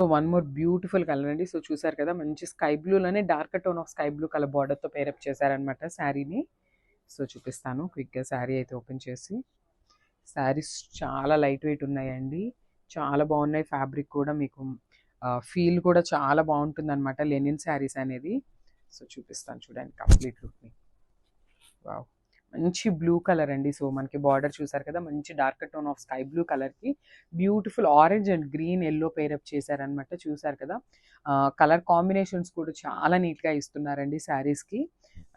So one more beautiful colour అండి. So చూసారు కదా, మంచి స్కై బ్లూలోనే dark tone of sky blue colour బార్డర్తో పేరప్ చేశారనమాట శారీని. సో చూపిస్తాను క్విక్గా శారీ అయితే ఓపెన్ చేసి. శారీస్ చాలా లైట్ వెయిట్ ఉన్నాయండి, చాలా బాగున్నాయి. ఫ్యాబ్రిక్ కూడా మీకు ఫీల్ కూడా చాలా బాగుంటుంది అనమాట, లెనిన్ శారీస్ అనేది. సో చూపిస్తాను చూడండి కంప్లీట్ లుక్ని. వావ్, మంచి బ్లూ కలర్ అండి. సో మనకి బార్డర్ చూసారు కదా, మంచి dark tone of sky blue కలర్కి beautiful orange and green yellow pair up చేశారనమాట. చూసారు కదా, కలర్ కాంబినేషన్స్ కూడా చాలా నీట్గా ఇస్తున్నారండి శారీస్కి.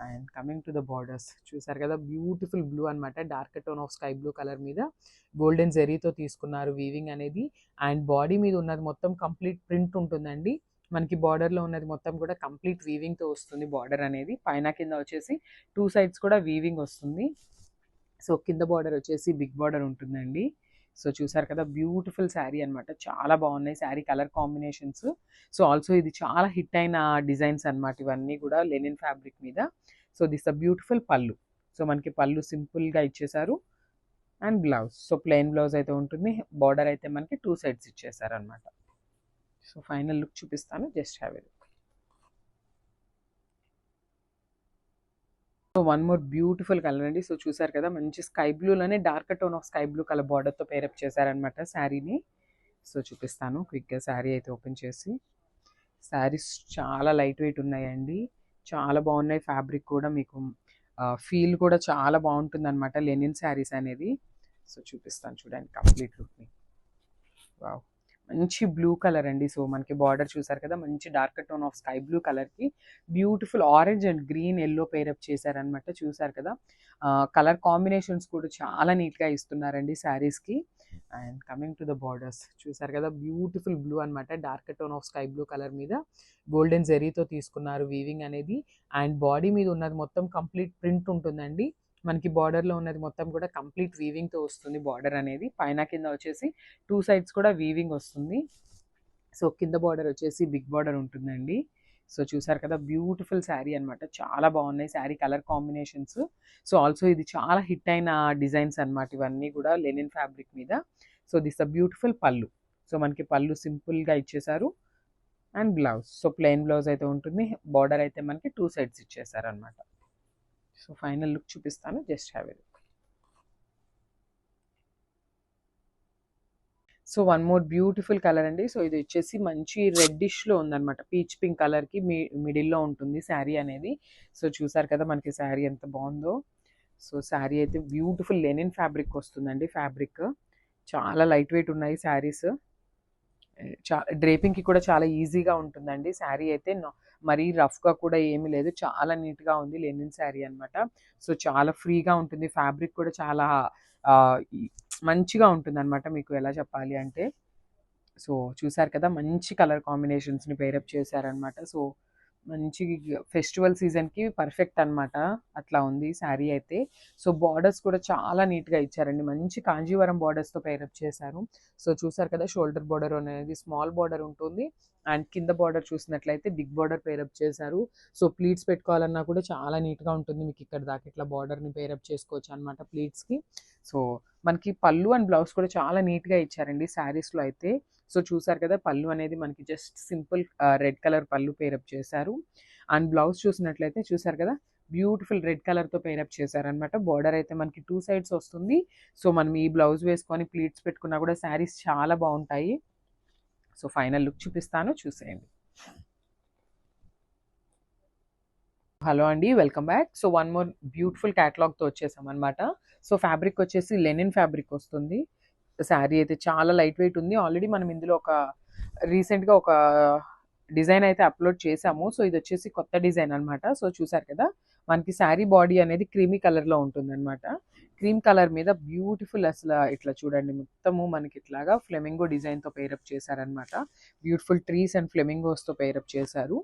And coming to the borders చూసారు కదా, బ్యూటిఫుల్ బ్లూ అనమాట, dark tone of sky blue colour మీద గోల్డెన్ జెరీతో తీసుకున్నారు వీవింగ్ అనేది. అండ్ బాడీ మీద ఉన్నది మొత్తం కంప్లీట్ ప్రింట్ ఉంటుందండి. మనకి బార్డర్లో ఉన్నది మొత్తం కూడా కంప్లీట్ వీవింగ్తో వస్తుంది బార్డర్ అనేది. పైన కింద వచ్చేసి టూ సైడ్స్ కూడా వీవింగ్ వస్తుంది. సో కింద బార్డర్ వచ్చేసి బిగ్ బార్డర్ ఉంటుందండి. సో చూసారు కదా, బ్యూటిఫుల్ శారీ అనమాట, చాలా బాగున్నాయి sari colour combinations. So also ఇది చాలా హిట్ అయిన డిజైన్స్ అనమాట, ఇవన్నీ కూడా లెనిన్ ఫ్యాబ్రిక్ మీద. సో దిస్ అ బ్యూటిఫుల్ పళ్ళు. సో మనకి పళ్ళు సింపుల్గా ఇచ్చేసారు. And blouse, so plain blouse అయితే ఉంటుంది. బార్డర్ అయితే మనకి టూ సైడ్స్ ఇచ్చేసారు అనమాట. సో ఫైనల్ లుక్ చూపిస్తాను, just have a look. So one more beautiful colour అండి. సో చూసారు కదా, మంచి స్కై బ్లూలోనే dark tone of sky blue colour బార్డర్తో పేరప్ చేశారనమాట శారీని. సో చూపిస్తాను క్విక్గా శారీ అయితే ఓపెన్ చేసి. శారీస్ చాలా లైట్ వెయిట్ ఉన్నాయండి, చాలా బాగున్నాయి. ఫ్యాబ్రిక్ కూడా మీకు ఫీల్ కూడా చాలా బాగుంటుంది అనమాట, లెనిన్ శారీస్ అనేది. సో చూపిస్తాను చూడండి కంప్లీట్ లుక్ని. వావ్, మంచి బ్లూ కలర్ అండి. సో మనకి బార్డర్ చూసారు కదా, మంచి dark tone of sky blue కలర్కి beautiful orange and green yellow pair up చేశారనమాట. చూసారు కదా, కలర్ కాంబినేషన్స్ కూడా చాలా నీట్గా ఇస్తున్నారండి శారీస్కి. And coming to the borders చూసారు కదా, బ్యూటిఫుల్ బ్లూ అనమాట, dark tone of sky blue colour మీద గోల్డెన్ జెరీతో తీసుకున్నారు వీవింగ్ అనేది. అండ్ బాడీ మీద ఉన్నది మొత్తం కంప్లీట్ ప్రింట్ ఉంటుందండి. మనకి బార్డర్లో ఉన్నది మొత్తం కూడా కంప్లీట్ వీవింగ్తో వస్తుంది బార్డర్ అనేది. పైన కింద వచ్చేసి టూ సైడ్స్ కూడా వీవింగ్ వస్తుంది. సో కింద బార్డర్ వచ్చేసి బిగ్ బార్డర్ ఉంటుందండి. సో చూసారు కదా, బ్యూటిఫుల్ శారీ అనమాట, చాలా బాగున్నాయి sari colour combinations. So also ఇది చాలా హిట్ అయిన డిజైన్స్ అనమాట, ఇవన్నీ కూడా లెనిన్ ఫ్యాబ్రిక్ మీద. సో దిస్ అ బ్యూటిఫుల్ పళ్ళు. సో మనకి పళ్ళు సింపుల్గా ఇచ్చేసారు. And blouse, so plain blouse అయితే ఉంటుంది. బార్డర్ అయితే మనకి టూ సైడ్స్ ఇచ్చేసారు అనమాట. సో ఫైనల్ లుక్ చూపిస్తాను, just have a look. So one more beautiful colour అండి. సో ఇది వచ్చేసి మంచి రెడ్డిష్లో ఉందన్నమాట, పీచ్ పింక్ కలర్కి మిడిల్లో ఉంటుంది శారీ అనేది. సో చూసారు కదా మనకి శారీ ఎంత బాగుందో. సో శారీ అయితే బ్యూటిఫుల్ లెనిన్ ఫ్యాబ్రిక్ వస్తుందండి. ఫ్యాబ్రిక్ చాలా లైట్ వెయిట్ ఉన్నాయి శారీస్. డ్రేపింగ్కి కూడా చాలా ఈజీగా ఉంటుందండి శారీ అయితే. మరీ రఫ్గా కూడా ఏమీ లేదు, చాలా నీట్గా ఉంది లెనిన్ శారీ అనమాట. సో చాలా ఫ్రీగా ఉంటుంది, ఫ్యాబ్రిక్ కూడా చాలా ఆ, మంచిగా ఉంటుంది అనమాట. మీకు ఎలా చెప్పాలి అంటే, సో చూసారు కదా, మంచి కలర్ కాంబినేషన్స్ని పేరప్ చేశారనమాట. సో మంచి ఫెస్టివల్ సీజన్కి పర్ఫెక్ట్ అనమాట, అట్లా ఉంది శారీ అయితే. సో బార్డర్స్ కూడా చాలా నీట్గా ఇచ్చారండి, మంచి కాంజీవరం బార్డర్స్తో పేరప్ చేశారు. సో చూసారు కదా, షోల్డర్ బార్డర్ అనేది స్మాల్ బార్డర్ ఉంటుంది. అండ్ కింద బార్డర్ చూసినట్లయితే బిగ్ బార్డర్ పేరప్ చేశారు. సో ప్లీట్స్ పెట్టుకోవాలన్నా కూడా చాలా నీట్గా ఉంటుంది, మీకు ఇక్కడ దాకా ఇట్లా బార్డర్ని పేరప్ చేసుకోవచ్చు అనమాట ప్లీట్స్కి. సో మనకి పళ్ళు అండ్ బ్లౌజ్ కూడా చాలా నీట్గా ఇచ్చారండి శారీస్లో అయితే. సో చూసారు కదా, పళ్ళు అనేది మనకి జస్ట్ సింపుల్ రెడ్ కలర్ పళ్ళు పేరప్ చేశారు. అండ్ బ్లౌజ్ చూసినట్లయితే చూసారు కదా, బ్యూటిఫుల్ రెడ్ కలర్తో పేరప్ చేశారనమాట. బార్డర్ అయితే మనకి టూ సైడ్స్ వస్తుంది. సో మనం ఈ బ్లౌజ్ వేసుకొని ప్లీట్స్ పెట్టుకున్నా కూడా శారీస్ చాలా బాగుంటాయి. సో ఫైనల్ లుక్ చూపిస్తాను, చూసేయండి. హలో అండి, welcome back. So one more beautiful క్యాటలాగ్తో వచ్చేసాం అనమాట. సో ఫ్యాబ్రిక్ వచ్చేసి లెనిన్ ఫ్యాబ్రిక్ వస్తుంది. శారీ అయితే చాలా లైట్ వెయిట్ ఉంది. ఆల్రెడీ మనం ఇందులో రీసెంట్గా ఒక డిజైన్ అయితే అప్లోడ్ చేసాము. సో ఇది వచ్చేసి కొత్త డిజైన్ అనమాట. సో చూసారు కదా, మనకి శారీ బాడీ అనేది క్రీమీ కలర్లో ఉంటుంది అనమాట. క్రీమ్ కలర్ మీద బ్యూటిఫుల్ అసలు ఇట్లా చూడండి, మొత్తము మనకి ఇట్లాగా ఫ్లెమింగో డిజైన్తో పేరప్ చేశారనమాట. బ్యూటిఫుల్ ట్రీస్ అండ్ ఫ్లెమింగోస్తో పేరప్ చేశారు.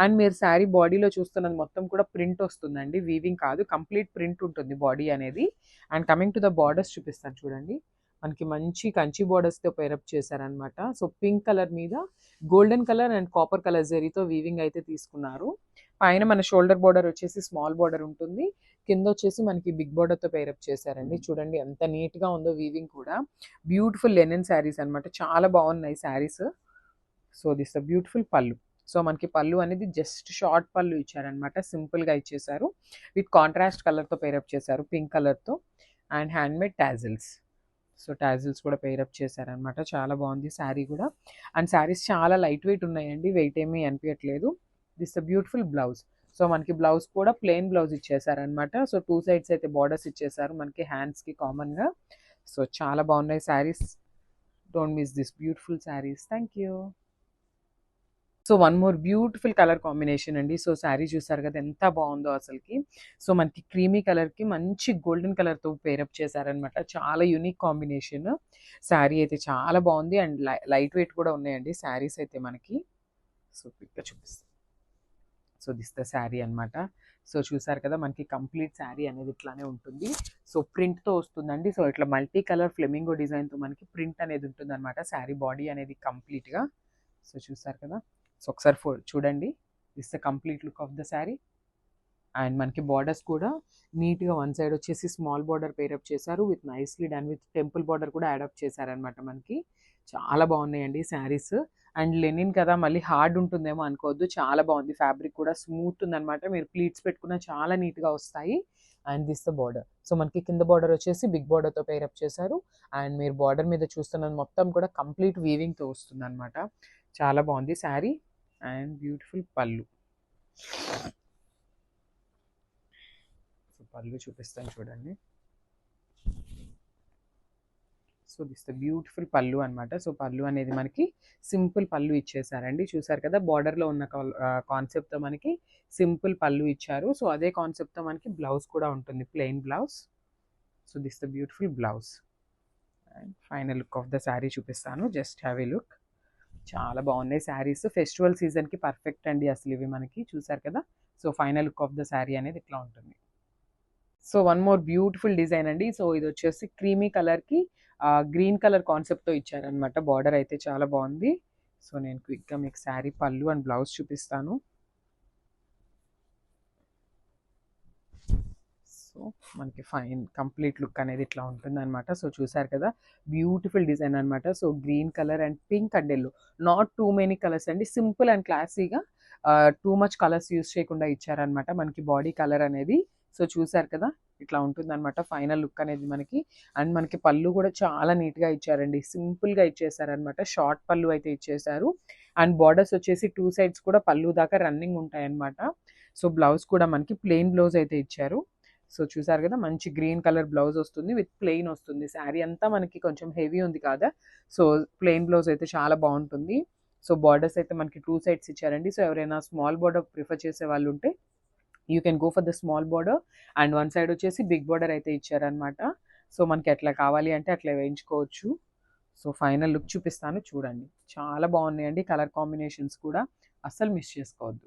అండ్ మీరు శారీ బాడీలో చూస్తున్నది మొత్తం కూడా ప్రింట్ వస్తుందండి, వీవింగ్ కాదు, కంప్లీట్ ప్రింట్ ఉంటుంది బాడీ అనేది. And coming to the borders చూపిస్తాను చూడండి, మనకి మంచి కంచి బార్డర్స్తో పేరప్ చేశారనమాట. సో పింక్ కలర్ మీద golden colour and copper colour జరీతో వీవింగ్ అయితే తీసుకున్నారు. పైన మన షోల్డర్ బార్డర్ వచ్చేసి స్మాల్ బార్డర్ ఉంటుంది, కింద వచ్చేసి మనకి బిగ్ బార్డర్తో పేరప్ చేశారండి. చూడండి ఎంత నీట్గా ఉందో వీవింగ్ కూడా. బ్యూటిఫుల్ లెనిన్ శారీస్ అనమాట, చాలా బాగున్నాయి saris. So this the beautiful పళ్ళు. సో మనకి పళ్ళు అనేది జస్ట్ షార్ట్ పళ్ళు ఇచ్చారనమాట. సింపుల్గా ఇచ్చేసారు. విత్ కాంట్రాస్ట్ కలర్తో పేరప్ చేశారు, పింక్ కలర్తో. And handmade tassels. So tassels కూడా పేరప్ చేశారనమాట. చాలా బాగుంది శారీ కూడా. అండ్ శారీస్ చాలా లైట్ వెయిట్ ఉన్నాయండి, వెయిట్ ఏమీ అనిపించట్లేదు. This the beautiful blouse. So మనకి బ్లౌజ్ కూడా ప్లెయిన్ బ్లౌజ్ ఇచ్చేసారనమాట. సో 2 సైడ్స్ అయితే బార్డర్స్ ఇచ్చేసారు మనకి హ్యాండ్స్కి కామన్గా. సో చాలా బాగున్నాయి saris. Don't miss this beautiful saris. Thank you. So one more beautiful colour combination అండి. సో శారీ చూసారు కదా ఎంత బాగుందో అసలుకి. సో మనకి క్రీమీ కలర్కి మంచి గోల్డెన్ కలర్తో పేరప్ చేశారనమాట. చాలా యూనిక్ కాంబినేషన్. శారీ అయితే చాలా బాగుంది. అండ్ లైట్ వెయిట్ కూడా ఉన్నాయండి శారీస్ అయితే మనకి. సో క్విక్గా చూపిస్తాను. సో దిస్ ద శారీ అనమాట. సో చూసారు కదా మనకి కంప్లీట్ శారీ అనేది ఇట్లానే ఉంటుంది. సో ప్రింట్తో వస్తుందండి. సో ఇట్లా మల్టీ కలర్ ఫ్లెమింగో డిజైన్తో మనకి ప్రింట్ అనేది ఉంటుంది అనమాట. శారీ బాడీ అనేది కంప్లీట్గా. సో చూసారు కదా. సో ఒకసారి చూడండి. This the complete look of the sari. And మనకి బార్డర్స్ కూడా నీట్గా వన్ సైడ్ వచ్చేసి స్మాల్ బార్డర్ పేరప్ చేశారు with nicely done with temple border కూడా యాడప్ చేశారనమాట మనకి. చాలా బాగున్నాయండి శారీస్. అండ్ లెనిన్ కదా మళ్ళీ హార్డ్ ఉంటుందేమో అనుకోవద్దు, చాలా బాగుంది. ఫ్యాబ్రిక్ కూడా స్మూత్ ఉందనమాట. మీరు ప్లీట్స్ పెట్టుకున్న చాలా నీట్గా వస్తాయి. And this the border. So మనకి కింద బార్డర్ వచ్చేసి బిగ్ బార్డర్తో పేరప్ చేశారు. అండ్ మీరు బార్డర్ మీద చూస్తున్నది మొత్తం కూడా కంప్లీట్ వీవింగ్తో వస్తుంది అనమాట. చాలా బాగుంది శారీ. అండ్ బ్యూటిఫుల్ పళ్ళు. సో పళ్ళు చూపిస్తాను చూడండి. సో దిస్ ద బ్యూటిఫుల్ పళ్ళు అనమాట. సో పళ్ళు అనేది మనకి సింపుల్ పళ్ళు ఇచ్చేసారండి. చూసారు కదా బార్డర్లో ఉన్న కాన్సెప్ట్తో మనకి సింపుల్ పళ్ళు ఇచ్చారు. సో అదే కాన్సెప్ట్తో మనకి బ్లౌజ్ కూడా ఉంటుంది, plain blouse. So this the beautiful blouse. And final look of the sari చూపిస్తాను. Just have a look. చాలా బాగున్నాయి శారీస్. ఫెస్టివల్ సీజన్కి పర్ఫెక్ట్ అండి అసలు ఇవి మనకి. చూసారు కదా. So final look of the sari అనేది ఇట్లా ఉంటుంది. So one more beautiful design అండి. సో ఇది వచ్చేసి క్రీమీ కలర్కి గ్రీన్ కలర్ కాన్సెప్ట్తో ఇచ్చారనమాట. బార్డర్ అయితే చాలా బాగుంది. సో నేను క్విక్గా మీకు శారీ పళ్ళు అండ్ బ్లౌజ్ చూపిస్తాను. సో మనకి ఫైన్ కంప్లీట్ లుక్ అనేది ఇట్లా ఉంటుంది అనమాట. సో చూసారు కదా బ్యూటిఫుల్ డిజైన్ అనమాట. So green colour and pink and yellow, not too many colours అండి, సింపుల్ అండ్ క్లాసీగా టూ మచ్ కలర్స్ యూస్ చేయకుండా ఇచ్చారనమాట మనకి బాడీ కలర్ అనేది. సో చూసారు కదా ఇట్లా ఉంటుంది అనమాట ఫైనల్ లుక్ అనేది మనకి. అండ్ మనకి పళ్ళు కూడా చాలా నీట్గా ఇచ్చారండి, సింపుల్గా ఇచ్చేసారనమాట. షార్ట్ పళ్ళు అయితే ఇచ్చేసారు. అండ్ బార్డర్స్ వచ్చేసి 2 సైడ్స్ కూడా పళ్ళు దాకా రన్నింగ్ ఉంటాయన్నమాట. సో బ్లౌజ్ కూడా మనకి ప్లెయిన్ బ్లౌజ్ అయితే ఇచ్చారు. సో చూసారు కదా మంచి గ్రీన్ కలర్ బ్లౌజ్ వస్తుంది విత్ ప్లెయిన్ వస్తుంది. శారీ అంతా మనకి కొంచెం హెవీ ఉంది కదా. సో ప్లెయిన్ బ్లౌజ్ అయితే చాలా బాగుంటుంది. సో బార్డర్స్ అయితే మనకి 2 సైడ్స్ ఇచ్చారండి. సో ఎవరైనా స్మాల్ బార్డర్ ప్రిఫర్ చేసే వాళ్ళు ఉంటే you can go for the small border. And one side వచ్చేసి బిగ్ బార్డర్ అయితే ఇచ్చారనమాట. సో మనకి ఎట్లా కావాలి అంటే అట్లా వేయించుకోవచ్చు. సో ఫైనల్ లుక్ చూపిస్తాను చూడండి. చాలా బాగున్నాయండి కలర్ కాంబినేషన్స్ కూడా, అస్సలు మిస్ చేసుకోవద్దు.